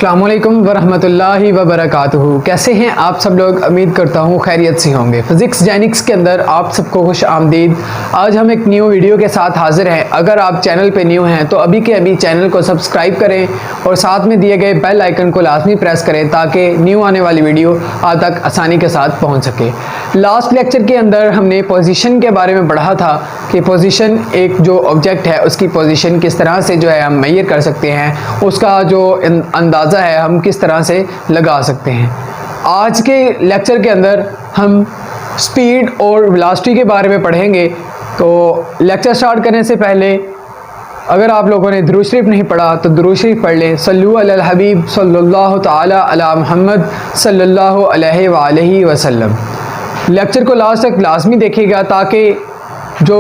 अस्सलामुअलैकुम वरहमतुल्लाहि वबरकातुहू। कैसे हैं आप सब लोग? उम्मीद करता हूँ खैरियत से होंगे। फिज़िक्स जेनिक्स के अंदर आप सबको खुश आमदीद। आज हम एक न्यू वीडियो के साथ हाजिर हैं। अगर आप चैनल पे न्यू हैं तो अभी के अभी चैनल को सब्सक्राइब करें और साथ में दिए गए बेल आइकन को लाजमी प्रेस करें ताकि न्यू आने वाली वीडियो आप तक आसानी के साथ पहुँच सके। लास्ट लेक्चर के अंदर हमने पोजीशन के बारे में पढ़ा था कि पोजीशन एक जो ऑब्जेक्ट है उसकी पोजीशन किस तरह से जो है हम मेजर कर सकते हैं, उसका जो अंदाज़ा है हम किस तरह से लगा सकते हैं। आज के लेक्चर के अंदर हम स्पीड और वेलोसिटी के बारे में पढ़ेंगे। तो लेक्चर स्टार्ट करने से पहले अगर आप लोगों ने दुरूद शरीफ नहीं पढ़ा तो दुरूद शरीफ पढ़ लें। सल्लु अलल हबीब सल्लल्लाहु ताला अला मुहम्मद सल्लल्लाहु अलैहि वसल्लम। लेक्चर को लास्ट तक लाजमी देखिएगा ताकि जो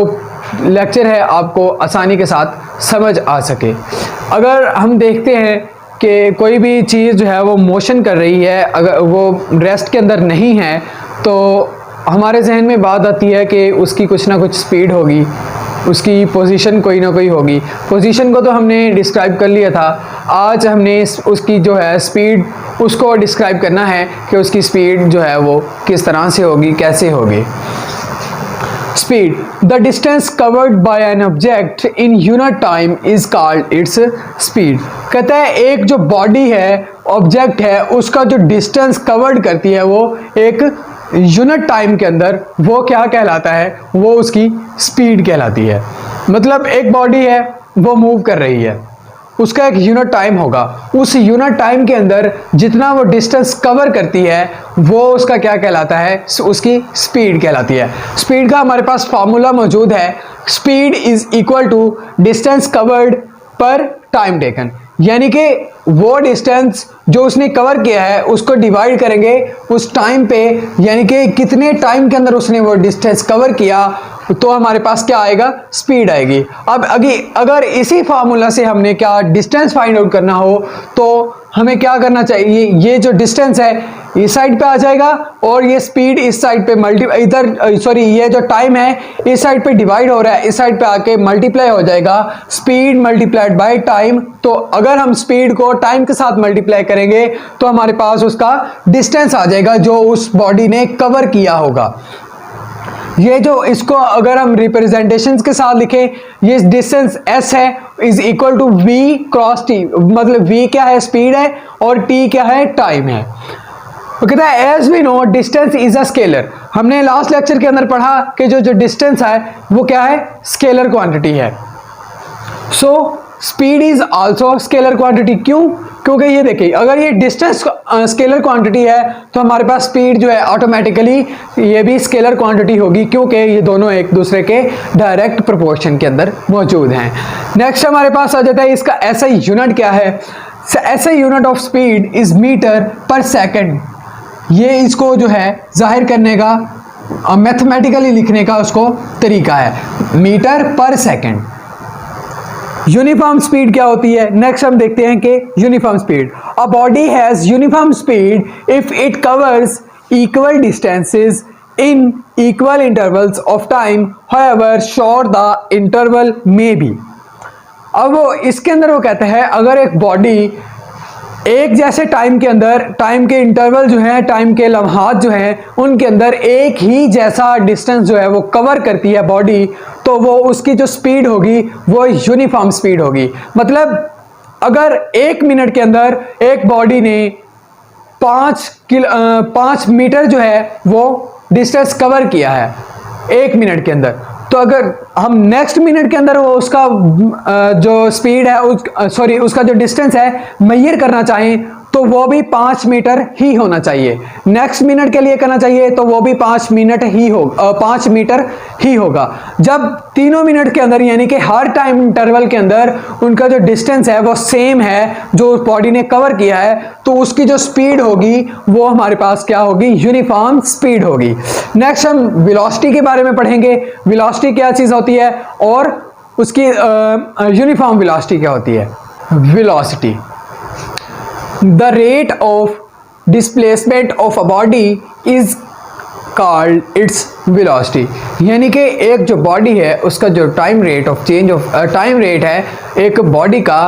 लेक्चर है आपको आसानी के साथ समझ आ सके। अगर हम देखते हैं कि कोई भी चीज़ जो है वो मोशन कर रही है, अगर वो रेस्ट के अंदर नहीं है तो हमारे जहन में बात आती है कि उसकी कुछ ना कुछ स्पीड होगी, उसकी पोजीशन कोई ना कोई होगी। पोजीशन को तो हमने डिस्क्राइब कर लिया था। आज हमने उसकी जो है स्पीड उसको डिस्क्राइब करना है कि उसकी स्पीड जो है वो किस तरह से होगी, कैसे होगी। Speed, the distance covered by an object in unit time is called its speed। कहता है एक जो बॉडी है, ऑब्जेक्ट है, उसका जो डिस्टेंस कवर्ड करती है वो एक यूनिट टाइम के अंदर वो क्या कहलाता है? वो उसकी स्पीड कहलाती है। मतलब एक बॉडी है वो मूव कर रही है, उसका एक यूनिट टाइम होगा। उस यूनिट टाइम के अंदर जितना वो डिस्टेंस कवर करती है वो उसका क्या कहलाता है? उसकी स्पीड कहलाती है। स्पीड का हमारे पास फार्मूला मौजूद है। Speed is equal to distance covered per time taken, यानी कि वो डिस्टेंस जो उसने कवर किया है उसको डिवाइड करेंगे उस टाइम पे, यानी कि कितने टाइम के अंदर उसने वो डिस्टेंस कवर किया तो हमारे पास क्या आएगा? स्पीड आएगी। अब अगर इसी फार्मूला से हमने क्या डिस्टेंस फाइंड आउट करना हो तो हमें क्या करना चाहिए? ये जो डिस्टेंस है इस साइड पे आ जाएगा और ये स्पीड इस साइड पे ये जो टाइम है इस साइड पे डिवाइड हो रहा है, इस साइड पे आके मल्टीप्लाई हो जाएगा। Speed multiplied by time. तो अगर हम स्पीड को टाइम के साथ मल्टीप्लाई करेंगे तो हमारे पास उसका डिस्टेंस आ जाएगा जो उस बॉडी ने कवर किया होगा। ये जो इसको अगर हम रिप्रेजेंटेशन के साथ लिखें, ये डिस्टेंस s है is equal to v cross t। मतलब v क्या है? स्पीड है और t क्या है? टाइम है। वो कहता है as we know distance is a scalar. हमने लास्ट लेक्चर के अंदर पढ़ा कि जो डिस्टेंस है वो क्या है? स्केलर क्वांटिटी है। So speed is also scalar quantity. क्यों? क्योंकि ये देखिए अगर ये डिस्टेंस स्केलर क्वांटिटी है तो हमारे पास स्पीड जो है ऑटोमेटिकली ये भी स्केलर क्वांटिटी होगी, क्योंकि ये दोनों एक दूसरे के डायरेक्ट प्रोपोर्शन के अंदर मौजूद हैं। नेक्स्ट हमारे पास आ जाता है इसका ऐसा यूनिट क्या है? ऐसा unit of speed is metre per second. ये इसको जो है जाहिर करने का मैथमेटिकली लिखने का उसको तरीका है, metre per second. Uniform speed क्या होती है? नेक्स्ट हम देखते हैं कि uniform speed. A body has uniform speed if it covers equal distances in equal intervals of time, however short the interval may be. अब वो इसके अंदर वो कहते हैं अगर एक बॉडी एक जैसे टाइम के अंदर, टाइम के इंटरवल जो है, टाइम के लम्हात जो हैं उनके अंदर एक ही जैसा डिस्टेंस जो है वो कवर करती है बॉडी, तो वो उसकी जो स्पीड होगी वो यूनिफॉर्म स्पीड होगी। मतलब अगर एक मिनट के अंदर एक बॉडी ने 5 मीटर जो है वो डिस्टेंस कवर किया है एक मिनट के अंदर, तो अगर हम नेक्स्ट मिनट के अंदर वो उसका जो स्पीड है उसका जो डिस्टेंस है मेजर करना चाहें तो वो भी 5 मीटर ही होना चाहिए। नेक्स्ट मिनट के लिए करना चाहिए तो वो भी 5 मीटर ही होगा। जब तीनों मिनट के अंदर यानी कि हर टाइम इंटरवल के अंदर उनका जो डिस्टेंस है वो सेम है जो बॉडी ने कवर किया है, तो उसकी जो स्पीड होगी वो हमारे पास क्या होगी? यूनिफॉर्म स्पीड होगी। नेक्स्ट हम वेलोसिटी के बारे में पढ़ेंगे। वेलोसिटी क्या चीज़ होती है और उसकी यूनिफॉर्म वेलोसिटी क्या होती है? Velocity the rate of displacement of a body is called its velocity। यानी कि एक जो बॉडी है उसका जो time rate of change of time rate है एक बॉडी का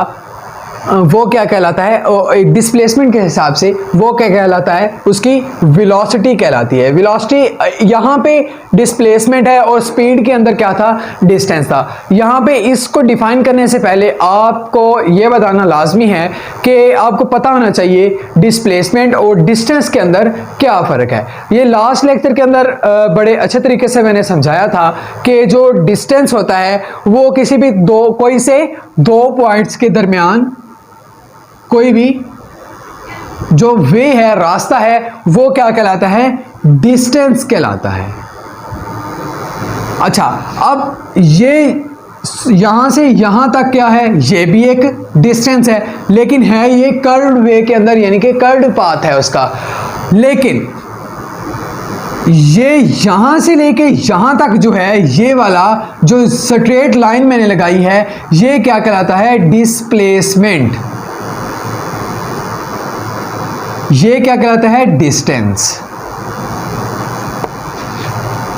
वो क्या कहलाता है, डिस्प्लेसमेंट के हिसाब से वो क्या कहलाता है, उसकी वेलोसिटी कहलाती है। वेलोसिटी यहाँ पे डिस्प्लेसमेंट है और स्पीड के अंदर क्या था, डिस्टेंस था। यहाँ पे इसको डिफाइन करने से पहले आपको ये बताना लाजमी है कि आपको पता होना चाहिए डिस्प्लेसमेंट और डिस्टेंस के अंदर क्या फ़र्क है। ये लास्ट लेक्चर के अंदर बड़े अच्छे तरीके से मैंने समझाया था कि जो डिस्टेंस होता है वो किसी भी कोई से दो पॉइंट्स के दरमियान कोई भी जो वे है, रास्ता है, वो क्या कहलाता है, डिस्टेंस कहलाता है। अच्छा, अब ये यहां से यहां तक क्या है, ये भी एक डिस्टेंस है, लेकिन है ये कर्व्ड वे के अंदर, यानी कि कर्व्ड पाथ है उसका। लेकिन ये यहां से लेके यहां तक जो है, ये वाला जो स्ट्रेट लाइन मैंने लगाई है, ये क्या कहलाता है, डिस्प्लेसमेंट। ये क्या कहलाता है, डिस्टेंस।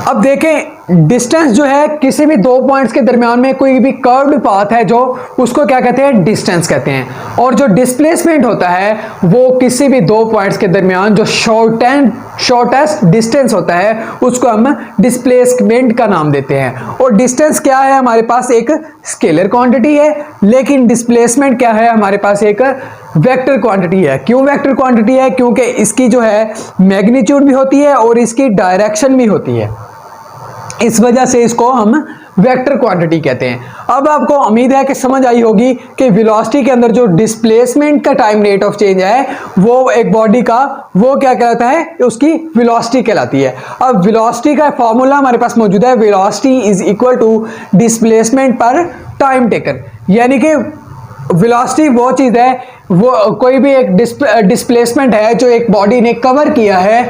अब देखें, डिस्टेंस जो है किसी भी दो पॉइंट्स के दरमियान में कोई भी कर्व्ड पाथ है जो, उसको क्या कहते हैं, डिस्टेंस कहते हैं। और जो डिस्प्लेसमेंट होता है वो किसी भी दो पॉइंट्स के दरमियान जो शॉर्टेस्ट डिस्टेंस होता है उसको हम डिस्प्लेसमेंट का नाम देते हैं। और डिस्टेंस क्या है, हमारे पास एक स्केलर क्वांटिटी है, लेकिन डिस्प्लेसमेंट क्या है, हमारे पास एक वेक्टर क्वांटिटी है। क्यों वेक्टर क्वांटिटी है, क्योंकि इसकी जो है मैग्नीट्यूड भी होती है और इसकी डायरेक्शन भी होती है, इस वजह से इसको हम वेक्टर क्वांटिटी कहते हैं। अब आपको उम्मीद है कि समझ आई होगी कि वेलोसिटी के अंदर जो डिस्प्लेसमेंट का टाइम रेट ऑफ चेंज है वो एक बॉडी का, वो क्या कहलाता है, उसकी वेलोसिटी कहलाती है। अब वेलोसिटी का फॉर्मूला हमारे पास मौजूद है, velocity is equal to displacement per time taken. यानी कि वेलोसिटी वो चीज़ है, वो कोई भी एक डिस्प्लेसमेंट है जो एक बॉडी ने कवर किया है,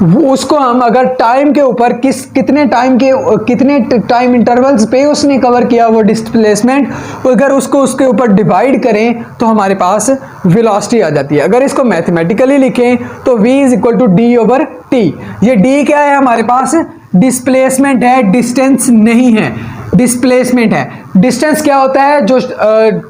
उसको हम अगर टाइम के ऊपर कितने टाइम इंटरवल्स पे उसने कवर किया वो डिस्प्लेसमेंट, अगर उसको उसके ऊपर डिवाइड करें तो हमारे पास वेलोसिटी आ जाती है। अगर इसको मैथमेटिकली लिखें तो v is equal to d over t. ये d क्या है, हमारे पास डिस्प्लेसमेंट है, डिस्टेंस नहीं है, डिस्प्लेसमेंट है। डिस्टेंस क्या होता है, जो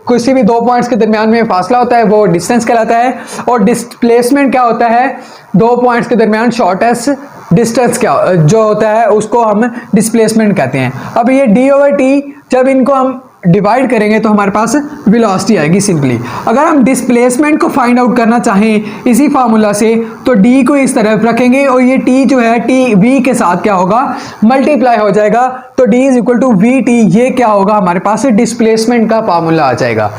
किसी भी दो पॉइंट्स के दरमियान में फासला होता है वो डिस्टेंस कहलाता है। और डिस्प्लेसमेंट क्या होता है, दो पॉइंट्स के दरमियान शॉर्टेस्ट डिस्टेंस क्या जो होता है उसको हम डिस्प्लेसमेंट कहते हैं। अब ये डी ओवर टी जब इनको हम डिवाइड करेंगे तो हमारे पास वेलोसिटी आएगी सिंपली। अगर हम डिस्प्लेसमेंट को फाइंड आउट करना चाहें इसी फार्मूला से तो डी को इस तरफ रखेंगे और ये टी जो है टी वी के साथ क्या होगा, मल्टीप्लाई हो जाएगा। तो d is equal to v t, ये क्या होगा, हमारे पास डिस्प्लेसमेंट का फार्मूला आ जाएगा।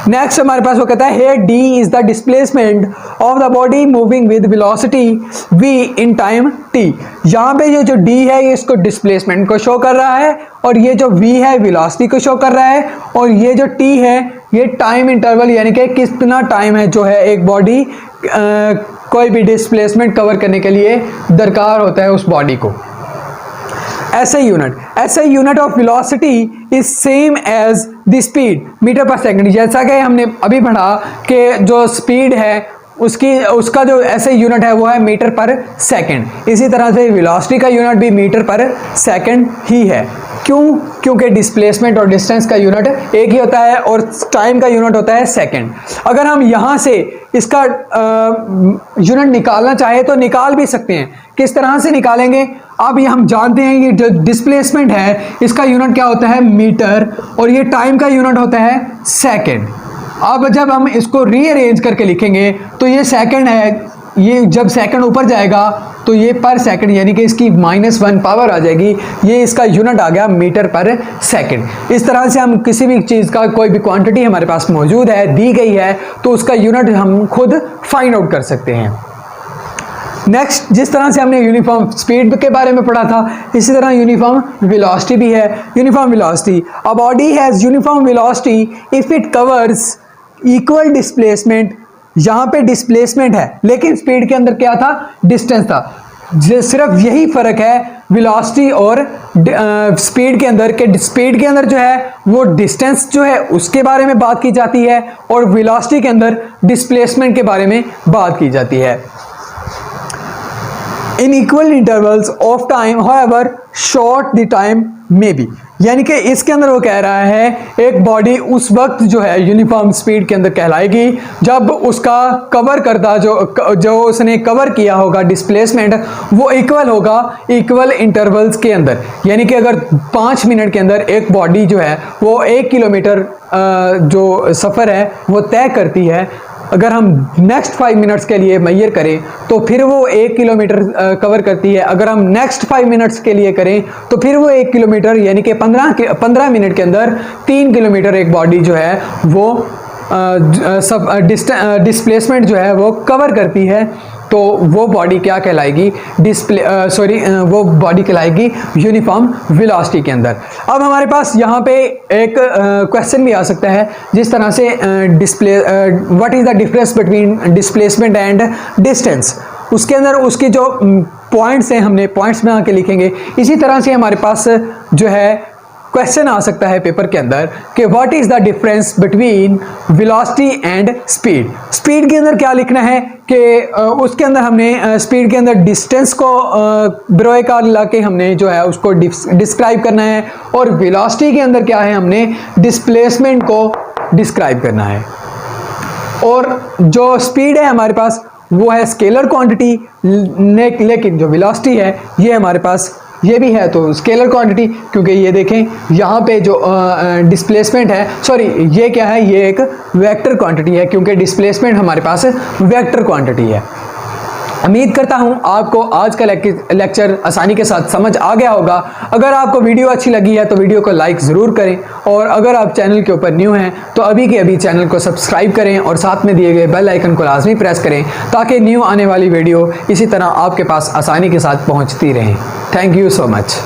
नेक्स्ट हमारे पास वो कहता है here d is the displacement of the body moving with velocity v in time t. यहाँ पे ये जो डी है ये इसको डिस्प्लेसमेंट को शो कर रहा है और ये जो v है वेलोसिटी को शो कर रहा है, और ये जो t है ये टाइम इंटरवल, यानी कि कितना टाइम है जो है एक बॉडी कोई भी डिस्प्लेसमेंट कवर करने के लिए दरकार होता है उस बॉडी को। ऐसे unit of velocity is same as the speed metre per second. जैसा कि हमने अभी पढ़ा कि जो स्पीड है उसका जो ऐसे यूनिट है वो है मीटर पर सेकंड। इसी तरह से वेलोसिटी का यूनिट भी मीटर पर सेकंड ही है। क्यों? क्योंकि डिस्प्लेसमेंट और डिस्टेंस का यूनिट एक ही होता है और टाइम का यूनिट होता है सेकंड। अगर हम यहाँ से इसका यूनिट निकालना चाहे तो निकाल भी सकते हैं। किस तरह से निकालेंगे? अब ये हम जानते हैं कि जो डिस्प्लेसमेंट है इसका यूनिट क्या होता है, मीटर, और ये टाइम का यूनिट होता है सेकंड। अब जब हम इसको रीअरेंज करके लिखेंगे तो ये सेकंड है, ये जब सेकंड ऊपर जाएगा तो ये पर सेकंड, यानी कि इसकी -1 पावर आ जाएगी, ये इसका यूनिट आ गया मीटर पर सेकंड। इस तरह से हम किसी भी चीज़ का कोई भी क्वांटिटी हमारे पास मौजूद है, दी गई है, तो उसका यूनिट हम खुद फाइंड आउट कर सकते हैं। नेक्स्ट, जिस तरह से हमने यूनिफॉर्म स्पीड के बारे में पढ़ा था, इसी तरह यूनिफॉर्म वेलोसिटी भी है। Uniform velocity, a body has uniform velocity if it covers equal displacement. यहाँ पे डिस्प्लेसमेंट है लेकिन स्पीड के अंदर क्या था, डिस्टेंस था। सिर्फ यही फर्क है वेलोसिटी और स्पीड के अंदर, के स्पीड के अंदर जो है वो डिस्टेंस जो है उसके बारे में बात की जाती है और वेलोसिटी के अंदर डिस्प्लेसमेंट के बारे में बात की जाती है। In equal intervals of time however short the time may be, यानी कि इसके अंदर वो कह रहा है एक बॉडी उस वक्त जो है यूनिफॉर्म स्पीड के अंदर कहलाएगी जब उसका कवर करता जो उसने कवर किया होगा डिस्प्लेसमेंट वो इक्वल होगा इक्वल इंटरवल्स के अंदर। यानी कि अगर 5 मिनट के अंदर एक बॉडी जो है वो 1 किलोमीटर जो सफ़र है वो तय करती है, अगर हम नेक्स्ट 5 मिनट्स के लिए मेजर करें तो फिर वो 1 किलोमीटर कवर करती है। अगर हम नेक्स्ट 5 मिनट्स के लिए करें तो फिर वो 1 किलोमीटर, यानी कि 15 मिनट के अंदर 3 किलोमीटर एक बॉडी जो है वो डिस्प्लेसमेंट जो है वो कवर करती है। तो वो बॉडी क्या कहलाएगी, वो बॉडी कहलाएगी यूनिफॉर्म वेलोसिटी के अंदर। अब हमारे पास यहाँ पे एक क्वेश्चन भी आ सकता है जिस तरह से what is the difference between displacement and distance, उसके अंदर उसके जो पॉइंट्स हैं हमने पॉइंट्स में आके लिखेंगे। इसी तरह से हमारे पास जो है क्वेश्चन आ सकता है पेपर के अंदर कि what is the difference between velocity and speed. Speed के अंदर क्या लिखना है कि उसके अंदर हमने स्पीड के अंदर डिस्टेंस को ब्रोएकार ला के हमने जो है उसको डिस्क्राइब करना है, और वेलोसिटी के अंदर क्या है हमने डिस्प्लेसमेंट को डिस्क्राइब करना है। और जो स्पीड है हमारे पास वो है स्केलर क्वांटिटी, लेकिन जो वेलोसिटी है ये हमारे पास ये भी है तो स्केलर क्वांटिटी, क्योंकि ये देखें यहाँ पे जो डिस्प्लेसमेंट है, सॉरी ये क्या है, ये एक वेक्टर क्वांटिटी है क्योंकि डिस्प्लेसमेंट हमारे पास वेक्टर क्वांटिटी है। उम्मीद करता हूँ आपको आज का लेक्चर आसानी के साथ समझ आ गया होगा। अगर आपको वीडियो अच्छी लगी है तो वीडियो को लाइक ज़रूर करें, और अगर आप चैनल के ऊपर न्यू हैं तो अभी के अभी चैनल को सब्सक्राइब करें और साथ में दिए गए बेल आइकन को लाजमी प्रेस करें ताकि न्यू आने वाली वीडियो इसी तरह आपके पास आसानी के साथ पहुँचती रहें। Thank you so much.